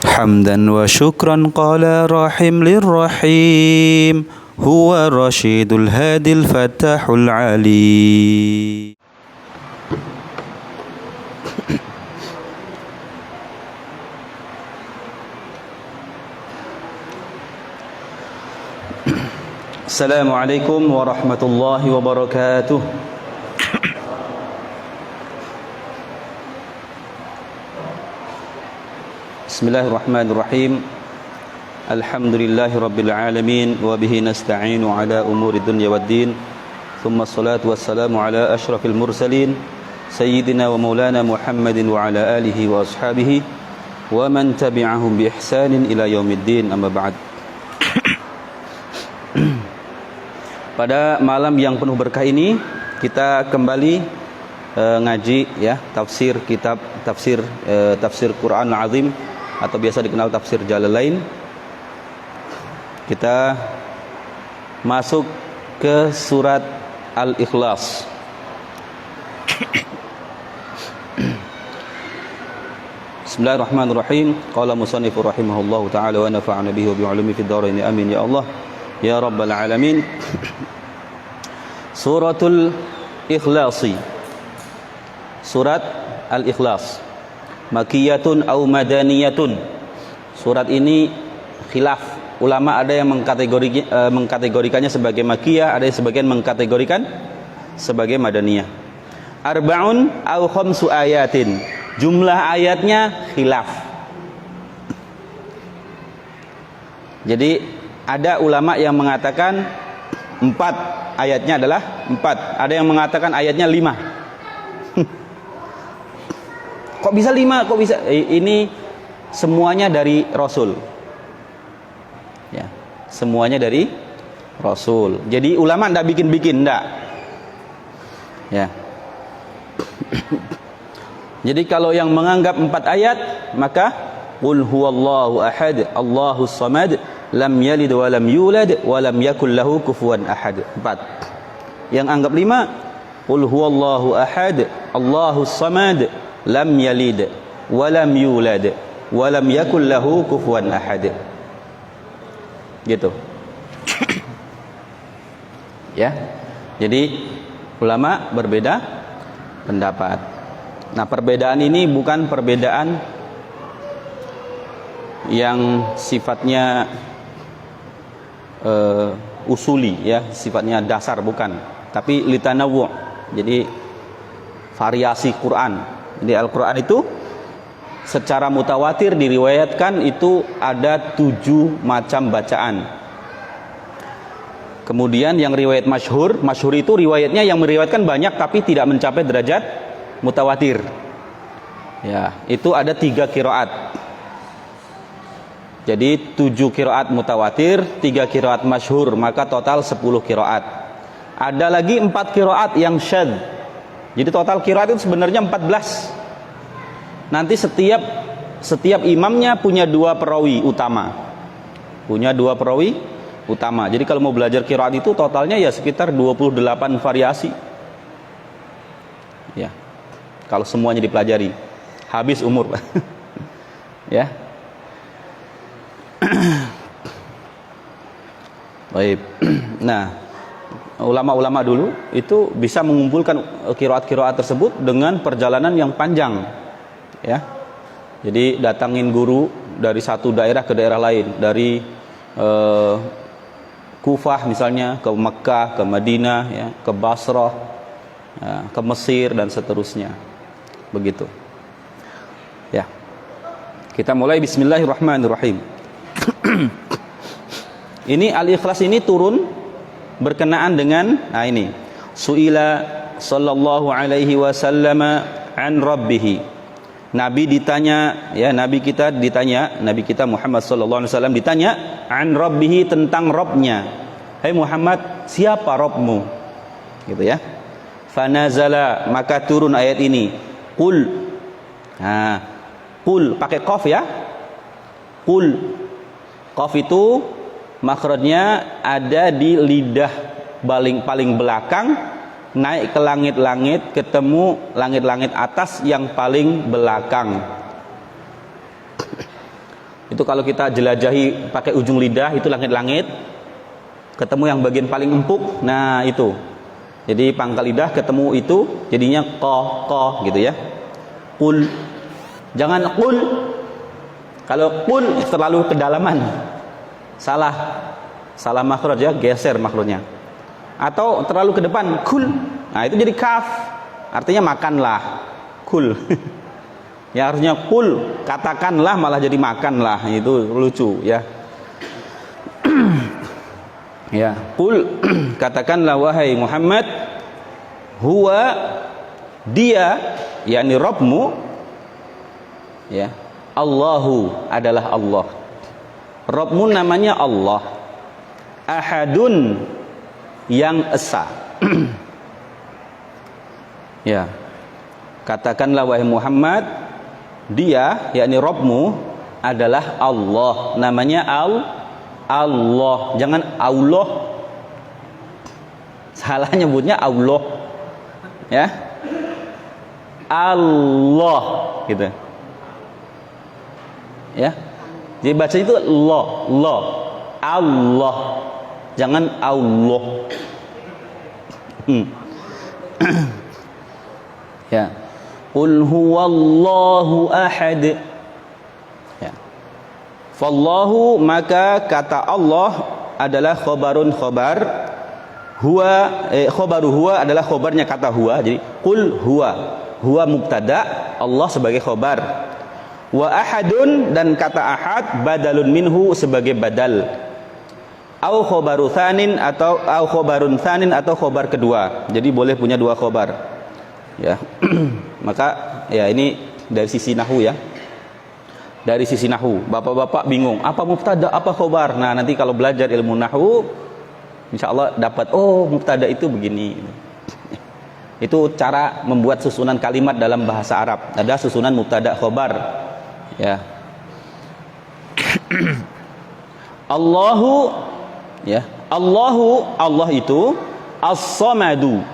حمدا وشكرا قال راحم للرحيم هو الرشيد الهادي الفتاح العليم. Assalamualaikum warahmatullahi wabarakatuh. Bismillahirrahmanirrahim. Alhamdulillahi rabbil alamin wa bihi nasta'inu ala umuri dunya waddin. Thumma salatu wassalamu ala ashrafil mursalin sayyidina wa maulana Muhammadin wa ala alihi wa ashabihi wa man tabi'ahum bi ihsanin ila yaumiddin. Amma ba'd. Pada malam yang penuh berkah ini kita kembali ngaji ya tafsir kitab tafsir Quran Azim atau biasa dikenal tafsir Jalalain. Kita masuk ke surat Al-Ikhlas. Bismillahirrahmanirrahim. Qala musannif rahimahullahu taala wa nafa'ana bihi wa bi 'ulumi fid dharain amin ya Allah ya rabbal alamin. Suratul Ikhlasi. Surat Al-Ikhlas. Makiyatun au madaniyatun. Surat ini khilaf. Ulama ada yang mengkategorikannya sebagai makiyah, ada yang sebagian mengkategorikan sebagai madaniyah. Arba'un au khamsu ayatin. Jumlah ayatnya khilaf. Jadi ada ulama yang mengatakan 4 ayatnya adalah 4. Ada yang mengatakan ayatnya 5. Kok bisa 5? Kok bisa? Ini semuanya dari Rasul. Ya, semuanya dari Rasul. Jadi ulama enggak bikin-bikin, enggak. Ya. Jadi kalau yang menganggap 4 ayat, maka qul huwallahu ahad, Allahus samad, lam yalid wa lam yulad wa lam yakul lahu kufuwan ahad. 4. Yang anggap 5, qul huwallahu ahad, Allahus samad, lam yalid wa lam yulad wa lam yakul lahu kufuwan ahad. Gitu. Ya. Jadi ulama berbeda pendapat. Nah, perbedaan ini bukan perbedaan yang sifatnya usuli ya, sifatnya dasar, bukan, tapi litanawwu'. Jadi variasi Quran. Jadi Al-Quran itu secara mutawatir diriwayatkan itu ada 7 macam bacaan. Kemudian yang riwayat masyhur itu riwayatnya yang meriwayatkan banyak tapi tidak mencapai derajat mutawatir. Ya, itu ada 3 qiraat. Jadi 7 qiraat mutawatir, 3 qiraat masyhur, maka total 10 qiraat. Ada lagi 4 qiraat yang syadz. Jadi total qiraat itu sebenarnya 14. Nanti setiap imamnya punya 2 perawi utama. Punya 2 perawi utama. Jadi kalau mau belajar qiraat itu totalnya ya sekitar 28 variasi. Ya. Kalau semuanya dipelajari, habis umur. Ya. Baik. Nah, ulama-ulama dulu itu bisa mengumpulkan qiraat-qiraat tersebut dengan perjalanan yang panjang. Ya. Jadi datangin guru dari satu daerah ke daerah lain, dari Kufah misalnya ke Mekkah, ke Madinah, ya, ke Basrah, ya, ke Mesir dan seterusnya. Begitu. Ya. Kita mulai bismillahirrahmanirrahim. Ini Al-Ikhlas ini turun berkenaan dengan ini. Su'ila sallallahu alaihi wasallam an rabbih. Nabi ditanya, ya, Nabi kita Muhammad sallallahu alaihi wasallam ditanya an rabbih, tentang Rabbnya. Hai Muhammad, siapa Rabbmu? Gitu ya. Fanazala, maka turun ayat ini. Qul. Nah, qul pakai qaf ya. Qul. Qaf itu makhrajnya ada di lidah paling belakang, naik ke langit-langit, ketemu langit-langit atas yang paling belakang. Itu kalau kita jelajahi pakai ujung lidah, itu langit-langit. Ketemu yang bagian paling empuk, nah itu. Jadi pangkal lidah ketemu itu, jadinya ko gitu ya. Qul. Jangan qul. Kalau qul terlalu kedalaman. Salah makhraj ya, geser makhrajnya. Atau terlalu ke depan, kul. Nah, itu jadi kaf. Artinya makanlah. Kul. Ya harusnya kul, katakanlah malah jadi makanlah. Itu lucu ya. Ya, kul, katakanlah wahai Muhammad, huwa, dia, yakni Rabbmu, ya, Allahu adalah Allah. Rabbmu namanya Allah. Ahadun, yang esa. Ya, katakanlah wahai Muhammad, dia, yakni Rabbmu adalah Allah. Namanya Allah. Jangan Allah. Salah nyebutnya Allah. Ya. Allah gitu. Ya. Jadi baca itu Allah. Jangan Allah. Ya. Qul huwallahu ahad. Ya. Fallahu, maka kata Allah adalah khobarun khobar. Khobaru huwa adalah khobarnya kata huwa. Jadi qul huwa. Huwa mubtada, Allah sebagai khobar. Wa ahadun, dan kata ahad badalun minhu sebagai badal. Au khobaru thanin, atau au khobarun thanin, atau khobar kedua. Jadi boleh punya dua khobar. Ya. Maka ya ini dari sisi nahwu ya. Dari sisi nahwu, bapak-bapak bingung apa mubtada, apa khobar. Nah, nanti kalau belajar ilmu nahwu insyaallah dapat, oh mubtada itu begini. Itu cara membuat susunan kalimat dalam bahasa Arab. Ada susunan mubtada khobar. Ya. Allahu, ya. Allah itu as-samadu.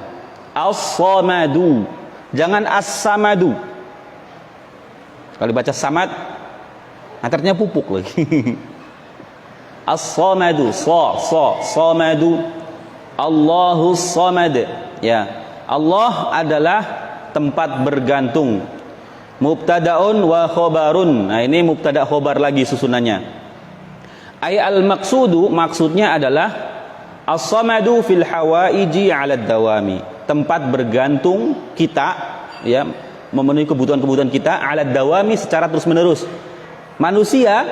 As-samadu. Jangan as-samadu. Kalau baca samad, akhirnya pupuk lagi. As-samadu, samadu. Allahus samad. Ya. Allah adalah tempat bergantung. Mubtadaun wa khobarun. Nah, ini mubtada khobar lagi susunannya. Ay al-maqsudu, maksudnya adalah as-samadu fil hawaiji 'ala dawami. Tempat bergantung kita, ya, memenuhi kebutuhan-kebutuhan kita 'ala dawami secara terus-menerus. Manusia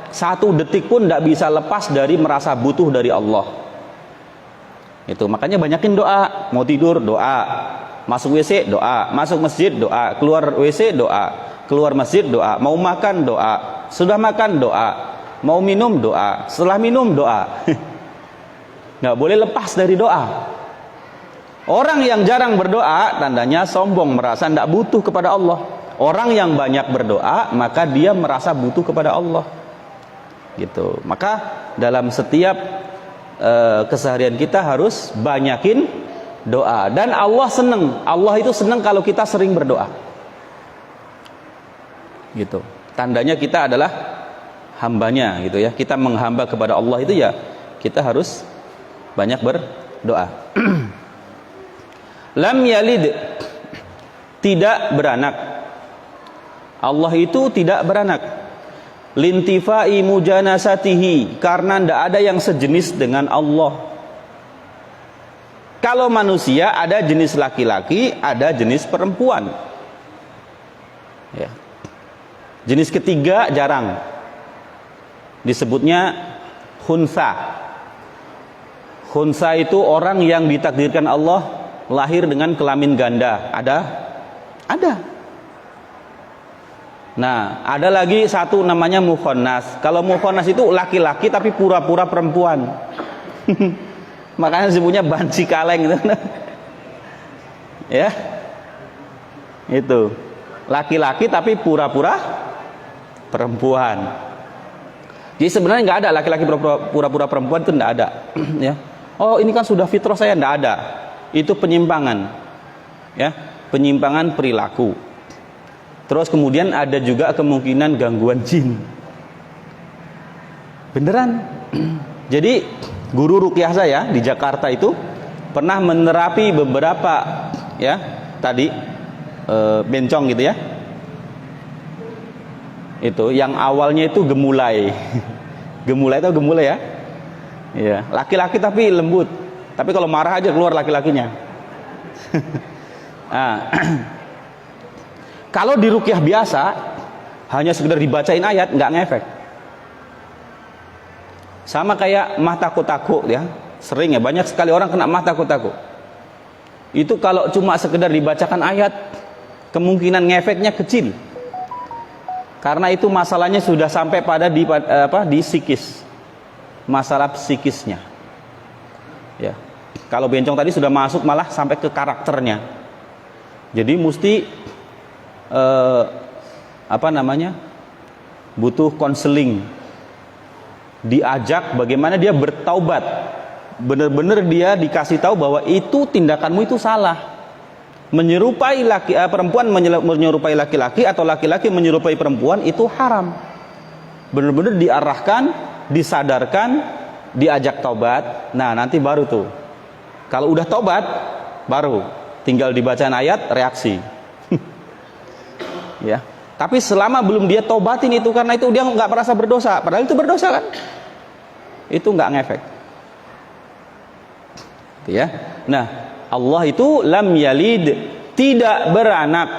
satu detik pun tidak bisa lepas dari merasa butuh dari Allah. Itu makanya banyakin doa. Mau tidur doa, masuk WC doa, masuk masjid doa, keluar WC doa, keluar masjid doa, mau makan doa, sudah makan doa, mau minum doa, setelah minum doa. Nggak boleh lepas dari doa. Orang yang jarang berdoa tandanya sombong, merasa tidak butuh kepada Allah. Orang yang banyak berdoa maka dia merasa butuh kepada Allah. Gitu. Maka dalam setiap keseharian kita harus banyakin doa. Dan Allah senang. Allah itu senang kalau kita sering berdoa. Gitu. Tandanya kita adalah hambanya, gitu ya. Kita menghamba kepada Allah itu ya kita harus banyak berdoa. Lam yalid, tidak beranak. Allah itu tidak beranak. Lintifai mujanasatihi, karena tidak ada yang sejenis dengan Allah. Kalau manusia ada jenis laki-laki, ada jenis perempuan. Ya. Jenis ketiga jarang. Disebutnya khunsa. Khunsa itu orang yang ditakdirkan Allah lahir dengan kelamin ganda. Ada. Nah, ada lagi satu namanya mukhonnas. Kalau mukhonnas itu laki-laki tapi pura-pura perempuan. Makanya disebutnya banci kaleng gitu. Ya. Itu. Laki-laki tapi pura-pura perempuan. Jadi sebenarnya nggak ada laki-laki pura-pura perempuan, itu nggak ada. Ya. Oh, ini kan sudah fitrah saya, nggak ada. Itu penyimpangan, ya, penyimpangan perilaku. Terus kemudian ada juga kemungkinan gangguan jin. Beneran. Jadi guru ruqyah saya di Jakarta itu pernah menerapi beberapa ya tadi bencong gitu ya. Itu yang awalnya itu gemulai. Gemulai itu gemulai ya. Iya, laki-laki tapi lembut. Tapi kalau marah aja keluar laki-lakinya. Nah, kalau di ruqyah biasa hanya sekedar dibacain ayat nggak ngefek. Sama kayak mah takut-takut ya. Sering ya banyak sekali orang kena mah takut-takut. Itu kalau cuma sekedar dibacakan ayat kemungkinan ngefeknya kecil. Karena itu masalahnya sudah sampai pada di psikis. Masalah psikisnya. Ya. Kalau bencong tadi sudah masuk malah sampai ke karakternya. Jadi mesti butuh konseling. Diajak bagaimana dia bertaubat. Benar-benar dia dikasih tahu bahwa itu tindakanmu itu salah. Menyerupai perempuan menyerupai laki-laki atau laki-laki menyerupai perempuan itu haram. Benar-benar diarahkan, disadarkan, diajak taubat. Nah, nanti baru tuh. Kalau udah taubat, baru tinggal dibacaan ayat, reaksi. Ya. Tapi selama belum dia taubatin itu, karena itu dia nggak merasa berdosa, padahal itu berdosa kan? Itu nggak ngefek. Ya. Nah, Allah itu lam yalid, tidak beranak.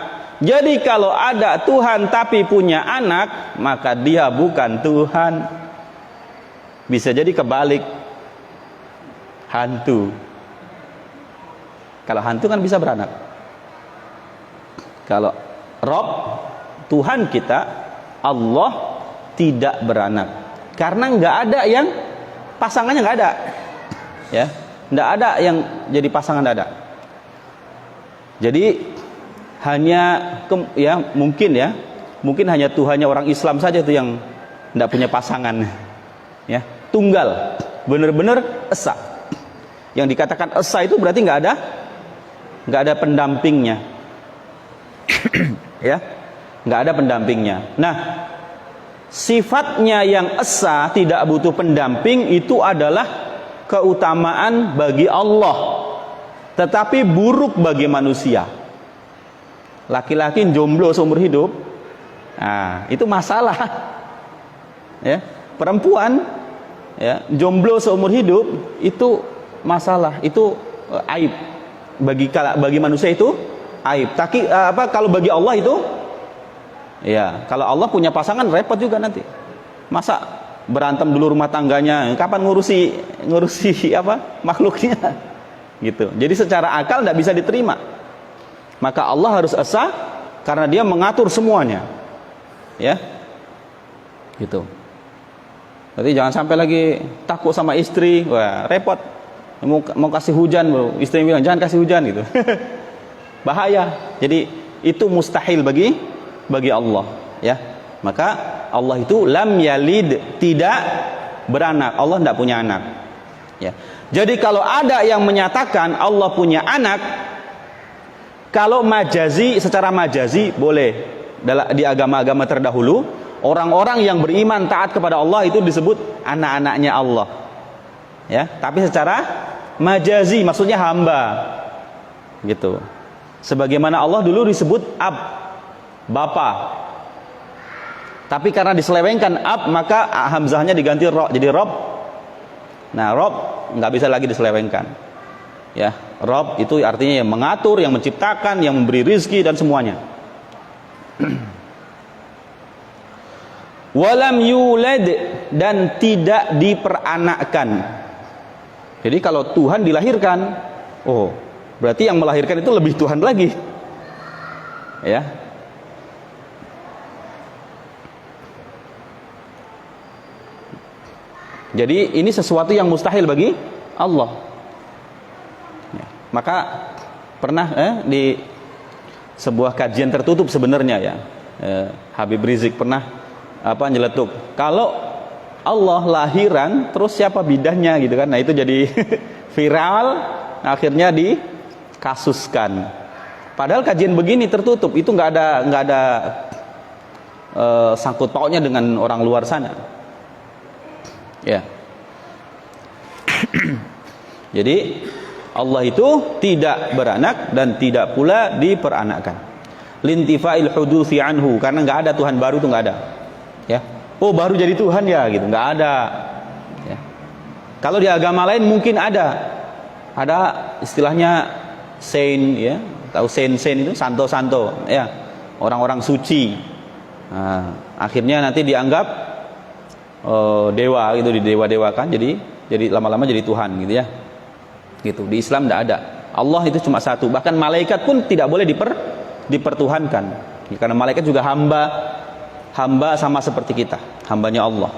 Jadi kalau ada Tuhan tapi punya anak, maka dia bukan Tuhan. Bisa jadi kebalik. Hantu. Kalau hantu kan bisa beranak. Kalau Rob, Tuhan kita, Allah tidak beranak. Karena nggak ada yang pasangannya, nggak ada. Ya. Tidak ada yang jadi pasangan, tidak ada. Jadi mungkin hanya Tuhannya orang Islam saja itu yang tidak punya pasangan, ya, tunggal, benar-benar esa. Yang dikatakan esa itu berarti nggak ada pendampingnya, ya, nggak ada pendampingnya. Nah, sifatnya yang esa tidak butuh pendamping itu adalah keutamaan bagi Allah, tetapi buruk bagi manusia. Laki-laki jomblo seumur hidup, nah itu masalah. Ya, perempuan ya jomblo seumur hidup itu masalah, itu aib bagi manusia, itu aib. Tapi kalau bagi Allah itu, ya kalau Allah punya pasangan repot juga nanti. Masa berantem dulu rumah tangganya, kapan ngurusi makhluknya gitu. Jadi secara akal tidak bisa diterima. Maka Allah harus esa karena dia mengatur semuanya, ya gitu. Jadi jangan sampai lagi takut sama istri, wah repot, mau kasih hujan, istri bilang jangan kasih hujan gitu. Bahaya. Jadi itu mustahil bagi Allah, ya. Maka Allah itu lam yalid, tidak beranak. Allah tidak punya anak. Ya. Jadi kalau ada yang menyatakan Allah punya anak, kalau majazi, secara majazi boleh. Di agama-agama terdahulu, orang-orang yang beriman taat kepada Allah itu disebut anak-anaknya Allah. Ya. Tapi secara majazi maksudnya hamba. Gitu. Sebagaimana Allah dulu disebut ab, bapa. Tapi karena diselewengkan ab, maka hamzahnya diganti ro, jadi rob. Nah, rob nggak bisa lagi diselewengkan. Ya, rob itu artinya yang mengatur, yang menciptakan, yang memberi rizki dan semuanya. Walam yulad, dan tidak diperanakkan. Jadi kalau Tuhan dilahirkan, oh berarti yang melahirkan itu lebih Tuhan lagi. Ya. Jadi ini sesuatu yang mustahil bagi Allah. Ya. Maka pernah di sebuah kajian tertutup sebenarnya ya, Habib Rizik pernah nyeletuk, kalau Allah lahiran terus siapa bidahnya gitu kan. Nah itu jadi viral, akhirnya dikasuskan. Padahal kajian begini tertutup, itu nggak ada sangkut pautnya dengan orang luar sana. Ya. Jadi Allah itu tidak beranak dan tidak pula diperanakkan. Lintifa'il hudusi anhu, karena nggak ada Tuhan baru, itu nggak ada. Ya. Oh, baru jadi Tuhan ya gitu, nggak ada. Ya. Kalau di agama lain mungkin ada istilahnya saint, ya, tahu saint itu santo, ya, orang-orang suci. Nah, akhirnya nanti dianggap dewa gitu, didewa-dewakan, jadi lama-lama jadi Tuhan gitu ya. Gitu. Di Islam tidak ada. Allah itu cuma satu. Bahkan malaikat pun tidak boleh dipertuhankan. Karena malaikat juga hamba sama seperti kita, hambanya Allah.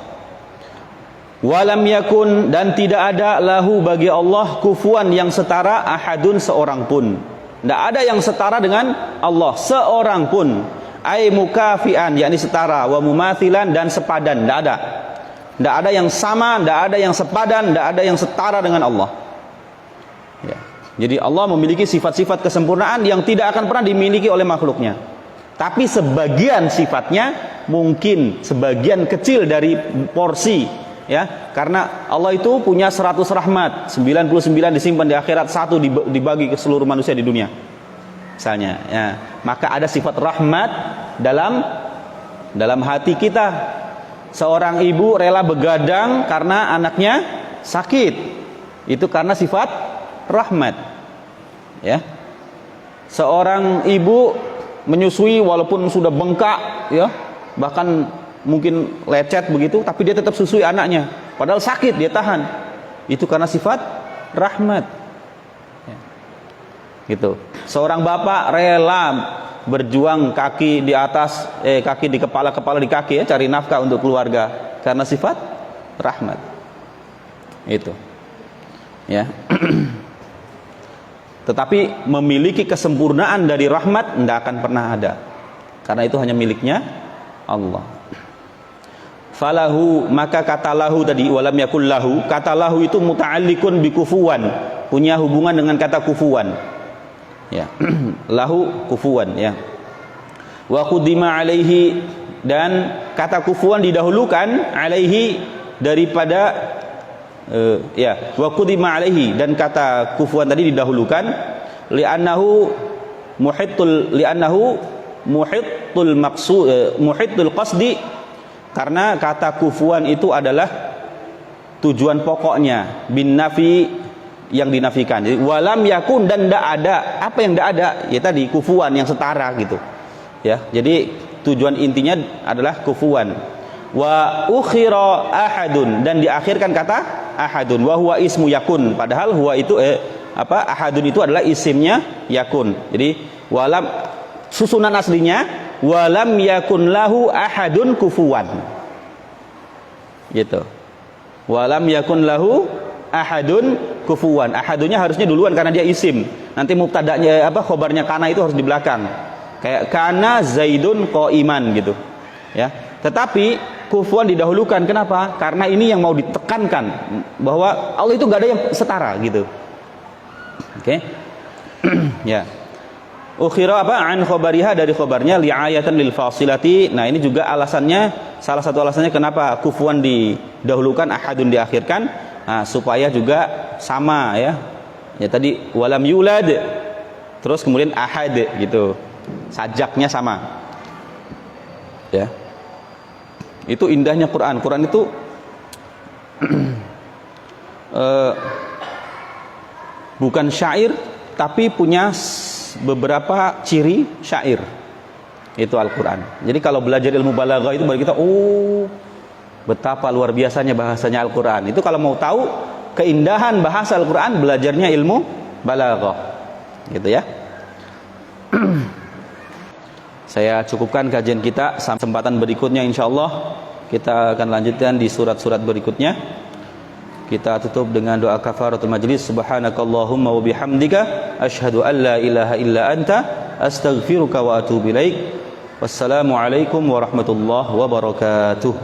Walam yakun, dan tidak ada lahu bagi Allah kufuwan yang setara, ahadun seorang pun. Tidak ada yang setara dengan Allah seorang pun. Ai mukafian, yakni setara, wa mumathilan, dan sepadan. Tidak ada. Tidak ada yang sama, tidak ada yang sepadan, tidak ada yang setara dengan Allah. Ya. Jadi Allah memiliki sifat-sifat kesempurnaan yang tidak akan pernah dimiliki oleh makhluknya. Tapi sebagian sifatnya mungkin sebagian kecil dari porsi, ya, karena Allah itu punya 100 rahmat, 99 disimpan di akhirat, 1 dibagi ke seluruh manusia di dunia. Misalnya, ya, maka ada sifat rahmat dalam hati kita. Seorang ibu rela begadang karena anaknya sakit. Itu karena sifat rahmat. Ya. Seorang ibu menyusui walaupun sudah bengkak, ya, bahkan mungkin lecet begitu, tapi dia tetap susui anaknya. Padahal sakit, dia tahan. Itu karena sifat rahmat. Ya. Gitu. Seorang bapak rela berjuang kaki di atas, kaki di kepala di kaki, ya, cari nafkah untuk keluarga karena sifat rahmat. Itu. Ya. Tetapi memiliki kesempurnaan dari rahmat tidak akan pernah ada. Karena itu hanya miliknya Allah. Falahu, maka kata lahu tadi, walam yakul lahu, kata lahu itu muta'alliqun bi kufuwan, punya hubungan dengan kata kufuwan. Ya. Lahu kufuwan, ya. Wa qudima alaihi, dan kata kufuwan didahulukan alaihi daripada ya, wa qudima alaihi, dan kata kufuwan tadi didahulukan li'annahu muhittul maqsud, muhittul qasdi, karena kata kufuwan itu adalah tujuan pokoknya, bin nafi, yang dinafikan. Jadi walam yakun, dan tidak ada. Apa yang tidak ada? Ya tadi kufuwan yang setara gitu. Ya, jadi tujuan intinya adalah kufuwan. Wa ukhira ahadun, dan diakhirkan kata ahadun. Wa huwa ismu yakun, padahal huwa itu ahadun itu adalah isimnya yakun. Jadi walam, susunan aslinya walam yakun lahu ahadun kufuwan. Gitu. Walam yakun lahu ahadun kufuwan. Ahadunnya harusnya duluan karena dia isim. Nanti mubtadanya khobarnya kana itu harus di belakang. Kayak kana zaidun qaiman gitu. Ya. Tetapi kufuwan didahulukan. Kenapa? Karena ini yang mau ditekankan bahwa Allah itu gak ada yang setara gitu. Oke. Ya. Ukhira an khobariha, dari khobarnya li'ayatan lil fasilati. Nah, ini juga alasannya, salah satu alasannya kenapa kufuwan didahulukan, ahadun diakhirkan. Nah, supaya juga sama, ya. Ya tadi walam yulad, terus kemudian ahad gitu. Sajaknya sama. Ya. Itu indahnya Quran. Quran itu bukan syair, tapi punya beberapa ciri syair. Itu Al-Quran. Jadi kalau belajar ilmu balaghah itu bagi kita, betapa luar biasanya bahasanya Al-Quran. Itu kalau mau tahu keindahan bahasa Al-Quran, belajarnya ilmu balaghah. Gitu ya. Saya cukupkan kajian kita. Sampai kesempatan berikutnya insyaallah kita akan lanjutkan di surat-surat berikutnya. Kita tutup dengan doa kafaratul majlis. Subhanakallahumma wa bihamdika asyhadu an la ilaha illa anta astaghfiruka wa atubu ilaik. Wassalamu alaikum warahmatullahi wabarakatuh.